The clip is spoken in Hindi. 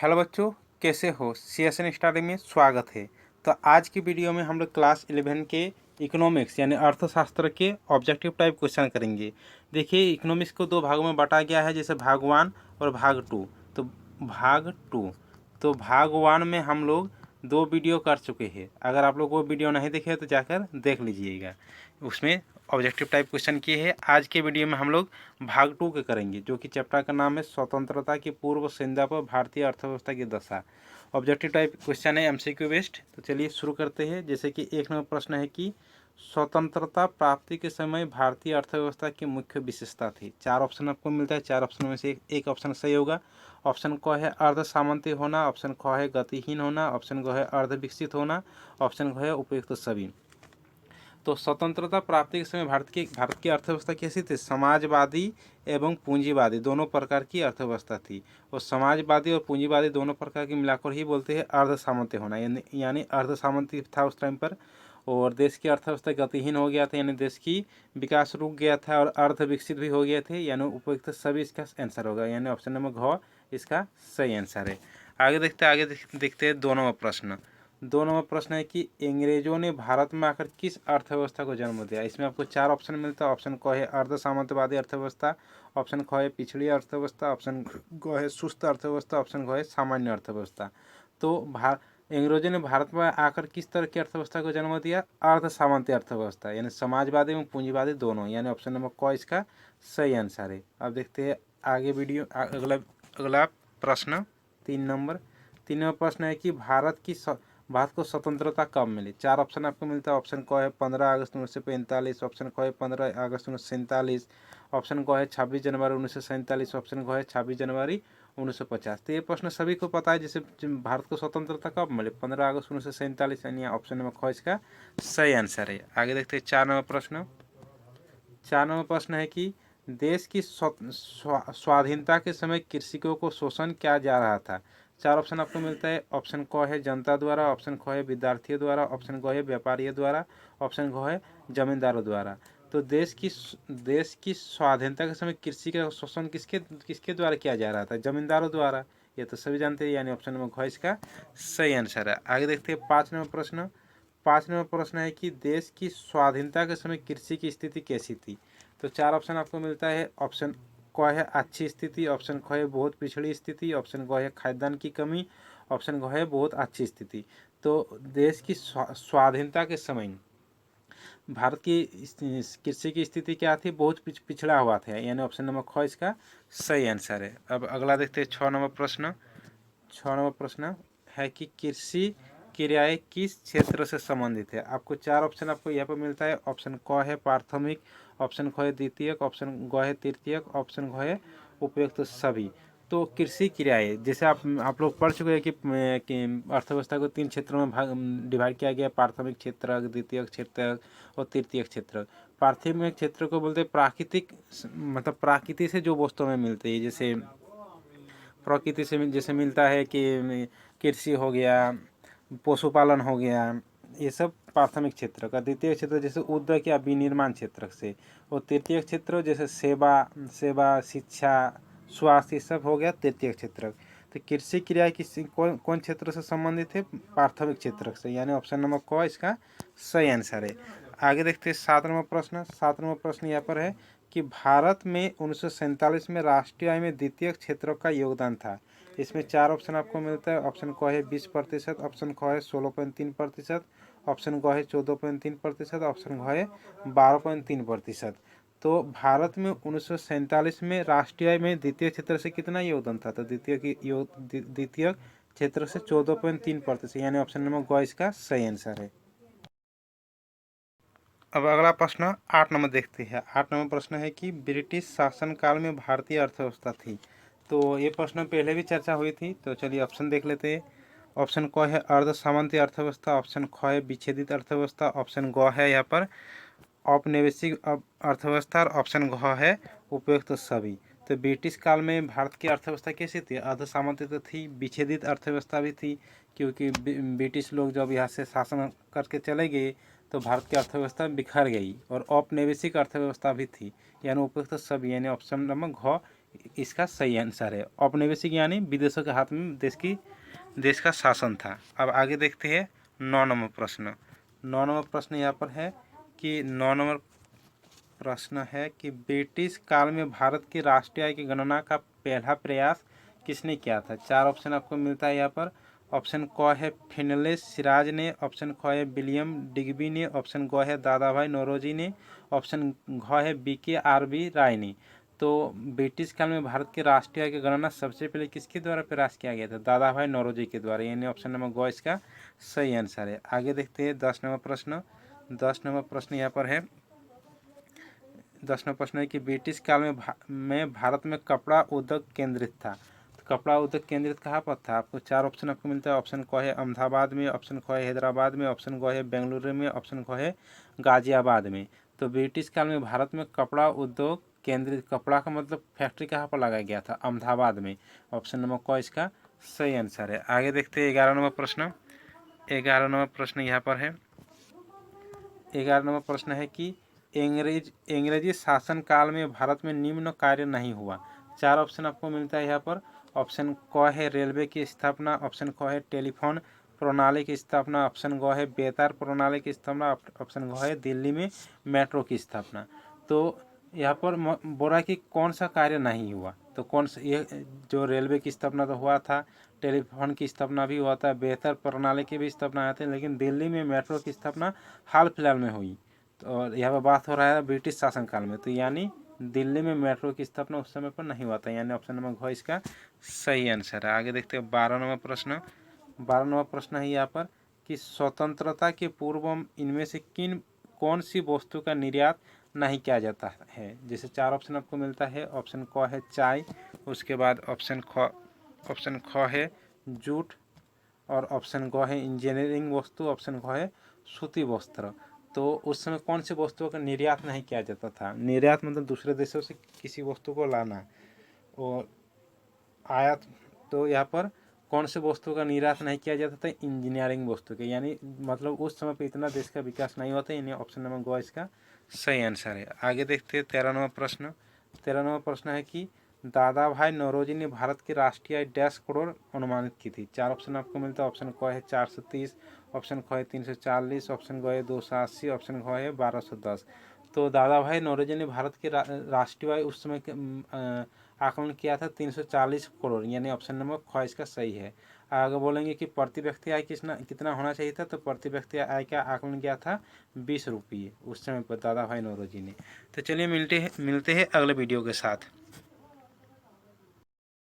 हेलो बच्चों, कैसे हो। CSN स्टडी में स्वागत है। तो आज की वीडियो में हम लोग क्लास 11 के इकोनॉमिक्स यानी अर्थशास्त्र के ऑब्जेक्टिव टाइप क्वेश्चन करेंगे। देखिए, इकोनॉमिक्स को दो भागों में बांटा गया है, जैसे भाग 1 और भाग 2। तो भाग 1 में हम लोग 2 वीडियो कर चुके हैं। अगर आप लोग वो वीडियो नहीं देखे तो जाकर देख लीजिएगा, उसमें ऑब्जेक्टिव टाइप क्वेश्चन किए हैं। आज के वीडियो में हम लोग भाग 2 के करेंगे, जो कि चैप्टर का नाम है स्वतंत्रता की पूर्व संध्या पर भारतीय अर्थव्यवस्था की दशा। ऑब्जेक्टिव टाइप क्वेश्चन है, MCQ बेस्ड। तो चलिए शुरू करते हैं। जैसे कि एक नंबर प्रश्न है कि स्वतंत्रता प्राप्ति के समय भारतीय अर्थव्यवस्था की मुख्य विशेषता थी। 4 ऑप्शन आपको मिलता है, 4 ऑप्शन में से एक ऑप्शन सही होगा। ऑप्शन क है अर्ध सामंती होना, ऑप्शन ख है गतिहीन होना, ऑप्शन ग है अर्ध विकसित होना, ऑप्शन घ है उपयुक्त सभी। तो स्वतंत्रता प्राप्ति के समय भारत की अर्थव्यवस्था कैसी थी? समाजवादी एवं पूंजीवादी दोनों प्रकार की अर्थव्यवस्था थी। और समाजवादी और पूंजीवादी दोनों प्रकार की मिलाकर ही बोलते हैं अर्ध सामंती होना, यानी अर्ध सामंती था उस टाइम पर। और देश की अर्थव्यवस्था गतिहीन हो गया था, यानी देश की विकास रुक गया था। और अर्ध विकसित भी हो गए थे, यानी उपयुक्त सभी इसका आंसर होगा, यानी ऑप्शन नंबर घ इसका सही आंसर है। आगे देखते हैं 2 नंबर प्रश्न। 2 नंबर प्रश्न है कि अंग्रेजों ने भारत में आकर किस अर्थव्यवस्था को जन्म दिया। इसमें आपको 4 ऑप्शन मिलता है। ऑप्शन क है अर्ध सामंतवादी अर्थव्यवस्था, ऑप्शन ख है पिछड़ी अर्थव्यवस्था, ऑप्शन ग है सुस्त अर्थव्यवस्था, ऑप्शन घ है सामान्य अर्थव्यवस्था। तो अंग्रेजों ने भारत में आकर किस तरह की अर्थव्यवस्था को जन्म दिया? अर्ध सामंती अर्थव्यवस्था, यानी समाजवादी एवं पूंजीवादी दोनों, यानी ऑप्शन नंबर क इसका सही आंसर है। अब देखते हैं आगे वीडियो। अगला प्रश्न 3 नंबर प्रश्न है कि भारत को स्वतंत्रता कब मिली। 4 ऑप्शन आपको मिलता है। ऑप्शन क है 15 अगस्त 1945, ऑप्शन क है 15 अगस्त 1947, ऑप्शन ग है 26 जनवरी 1947, ऑप्शन घ है 26 जनवरी 1950। तो ये प्रश्न सभी को पता है, जैसे भारत को स्वतंत्रता कब मिली, 15 अगस्त 1947, यानी ऑप्शन नंबर ख इसका सही आंसर है। आगे देखते हैं 4 नंबर प्रश्न। 4 नंबर प्रश्न है कि देश की स्वाधीनता के समय कृषकों को शोषण किया जा रहा था। 4 ऑप्शन आपको मिलता है। ऑप्शन क है जनता द्वारा, ऑप्शन ख है विद्यार्थियों द्वारा, ऑप्शन ग है व्यापारियों द्वारा, ऑप्शन घ है जमींदारों द्वारा। तो देश की स्वाधीनता के समय कृषि का शोषण किसके द्वारा किया जा रहा था? जमींदारों द्वारा। ये तो सभी जानते हैं, यानी ऑप्शन नंबर घ इसका सही आंसर है। आगे देखते हैं 5 नंबर प्रश्न। 5 नंबर प्रश्न है कि देश की स्वाधीनता के समय कृषि की स्थिति कैसी थी। तो 4 ऑप्शन आपको मिलता है। ऑप्शन क है अच्छी स्थिति, ऑप्शन ख है बहुत पिछड़ी स्थिति, ऑप्शन ग है खाद्यान्न की कमी, ऑप्शन घ है बहुत अच्छी स्थिति। तो देश की स्वाधीनता के समय भारत की कृषि की स्थिति क्या थी? बहुत पिछड़ा हुआ था, यानी ऑप्शन नंबर ख इसका सही आंसर है। अब अगला देखते हैं 6 नंबर प्रश्न। 6 नंबर प्रश्न है कि कृषि क्रियाएं किस क्षेत्र से संबंधित है। आपको 4 ऑप्शन आपको यहाँ पर मिलता है। ऑप्शन क है प्राथमिक, ऑप्शन ख है द्वितीयक, ऑप्शन ग है तृतीयक, ऑप्शन घ है उपयुक्त सभी। तो कृषि क्रियाएं, जैसे आप लोग पढ़ चुके हैं कि अर्थव्यवस्था को 3 क्षेत्रों में डिवाइड किया गया, प्राथमिक क्षेत्र, द्वितीयक क्षेत्र और तृतीयक क्षेत्र। प्राथमिक क्षेत्र को बोलते हैं प्राकृतिक, मतलब प्रकृति से जो वस्तु में मिलती है, जैसे प्रकृति से जैसे मिलता है कि कृषि हो गया, पशुपालन हो गया, ये सब प्राथमिक क्षेत्र का। द्वितीय क्षेत्र जैसे उद्योग या विनिर्माण क्षेत्र से। और तृतीय क्षेत्र जैसे सेवा शिक्षा स्वास्थ्य, ये सब हो गया तृतीय क्षेत्र। तो कृषि क्रिया कौन क्षेत्र से संबंधित है? प्राथमिक क्षेत्र से, यानी ऑप्शन नंबर क इसका सही आंसर है। आगे देखते हैं 7 नंबर प्रश्न। 7 नंबर प्रश्न यहाँ पर है कि भारत में 1947 में राष्ट्रीय आय में द्वितीय क्षेत्रों का योगदान था। इसमें 4 ऑप्शन आपको मिलता है। ऑप्शन क है 20%, ऑप्शन ख है 16.3%, ऑप्शन ग है 14.3%, ऑप्शन घ है 12.3%। तो भारत में 1947 में राष्ट्रीय आय में द्वितीय क्षेत्र से कितना योगदान था? तो द्वितीय क्षेत्र से 14.3%, यानी ऑप्शन नंबर ग इसका सही आंसर है। अब अगला प्रश्न 8 नंबर देखते हैं। 8 नंबर प्रश्न है कि ब्रिटिश शासनकाल में भारतीय अर्थव्यवस्था थी। तो ये प्रश्न पहले भी चर्चा हुई थी, तो चलिए ऑप्शन देख लेते हैं। ऑप्शन क है अर्ध सामंती अर्थव्यवस्था, ऑप्शन ख है विच्छेदित अर्थव्यवस्था, ऑप्शन ग है यहाँ पर औपनिवेशिक अर्थव्यवस्था, और ऑप्शन घ है उपयुक्त सभी। तो ब्रिटिश काल में भारत की अर्थव्यवस्था कैसी थी? अर्ध सामंती तो थी, विच्छेदित अर्थव्यवस्था भी थी, क्योंकि ब्रिटिश लोग जब यहाँ से शासन करके चले गए तो भारत की अर्थव्यवस्था बिखर गई। और औपनिवेशिक अर्थव्यवस्था भी थी, यानी उपयुक्त सभी, यानी ऑप्शन नंबर घ इसका सही आंसर है। औपनिवेशिक यानी विदेशों के हाथ में देश का शासन था। अब आगे देखते हैं 9 नंबर प्रश्न। 9 नंबर प्रश्न यहाँ पर है कि 9 नंबर प्रश्न है कि ब्रिटिश काल में भारत की राष्ट्रीय आय की गणना का पहला प्रयास किसने किया था। 4 ऑप्शन आपको मिलता है यहाँ पर। ऑप्शन क है फिनले सिराज ने, ऑप्शन ख है विलियम डिग्बी ने, ऑप्शन ग है दादा भाई नौरोजी ने, ऑप्शन घ है BKRB राय ने। तो ब्रिटिश काल में भारत के राष्ट्रीय आय की गणना सबसे पहले किसके द्वारा प्रयास किया गया था। दादा भाई नौरोजी के द्वारा, यानी ऑप्शन नंबर ग इसका सही आंसर है। आगे देखते हैं 10 नंबर प्रश्न। 10 नंबर प्रश्न यहाँ पर है। 10 नंबर प्रश्न है कि ब्रिटिश काल में भारत में कपड़ा उद्योग केंद्रित था। तो कपड़ा उद्योग केंद्रित कहाँ पर था। आपको 4 ऑप्शन आपको मिलता है। ऑप्शन क है अहमदाबाद में, ऑप्शन ख है हैदराबाद में, ऑप्शन ग है बेंगलुरु में, ऑप्शन ख है गाजियाबाद में। तो ब्रिटिश काल में भारत में कपड़ा उद्योग केंद्रित, कपड़ा का मतलब फैक्ट्री कहाँ पर लगाया गया था, अहमदाबाद में। ऑप्शन नंबर क इसका सही आंसर है। आगे देखते हैं 11 नंबर प्रश्न। 11 नंबर प्रश्न यहाँ पर है। 11 नंबर प्रश्न है कि अंग्रेजी शासन काल में भारत में निम्न कार्य नहीं हुआ। 4 ऑप्शन आपको मिलता है यहाँ पर। ऑप्शन क है रेलवे की स्थापना, ऑप्शन ख है टेलीफोन प्रणाली की स्थापना, ऑप्शन ग है बेतार प्रणाली की स्थापना, ऑप्शन घ है दिल्ली में मेट्रो की स्थापना। तो यहाँ पर बोला कि कौन सा कार्य नहीं हुआ। तो कौन सा, ये जो रेलवे की स्थापना तो हुआ था, टेलीफोन की स्थापना भी हुआ था, बेहतर प्रणाली की भी स्थापना आती है, लेकिन दिल्ली में मेट्रो की स्थापना हाल फिलहाल में हुई। और यहाँ पर बात हो रहा है ब्रिटिश शासनकाल में, तो यानी दिल्ली में मेट्रो की स्थापना उस समय पर नहीं हुआ था, यानी ऑप्शन नंबर घ इसका सही आंसर है। आगे देखते हैं 12 नंबर प्रश्न। 12 नंबर प्रश्न है यहाँ पर कि स्वतंत्रता के पूर्व इनमें से कौन सी वस्तु का निर्यात नहीं किया जाता है। जैसे 4 ऑप्शन आपको मिलता है। ऑप्शन क है चाय, उसके बाद ऑप्शन ख है जूट, और ऑप्शन ग है इंजीनियरिंग वस्तु, ऑप्शन घ है सूती वस्त्र। तो उस समय कौन सी वस्तुओं का निर्यात नहीं किया जाता था। निर्यात मतलब दूसरे देशों से किसी वस्तु को लाना, और आयात। तो यहाँ पर कौन से वस्तु का निर्यात नहीं किया जाता था, इंजीनियरिंग वस्तु के, यानी मतलब उस समय पर इतना देश का विकास नहीं होता, यानी ऑप्शन नंबर ग इसका सही आंसर है। आगे देखते हैं 13 नंबर प्रश्न। 13 नंबर प्रश्न है कि दादा भाई नौरोजी ने भारत की राष्ट्रीय आय 10 करोड़ अनुमानित की थी। 4 ऑप्शन आपको मिलता है। ऑप्शन क है 430, ऑप्शन ख है 340, ऑप्शन ग है 280, ऑप्शन घ है 1210। तो दादा भाई नौरोजी ने भारत की राष्ट्रीय आय उस समय आकलन किया था 340 करोड़, यानी ऑप्शन नंबर ख इसका सही है। अगर बोलेंगे कि प्रति व्यक्ति आय कितना होना चाहिए था, तो प्रति व्यक्ति आय का आकलन किया था 20 रुपये उस समय पर दादा भाई नौरोजी ने। तो चलिए मिलते हैं अगले वीडियो के साथ।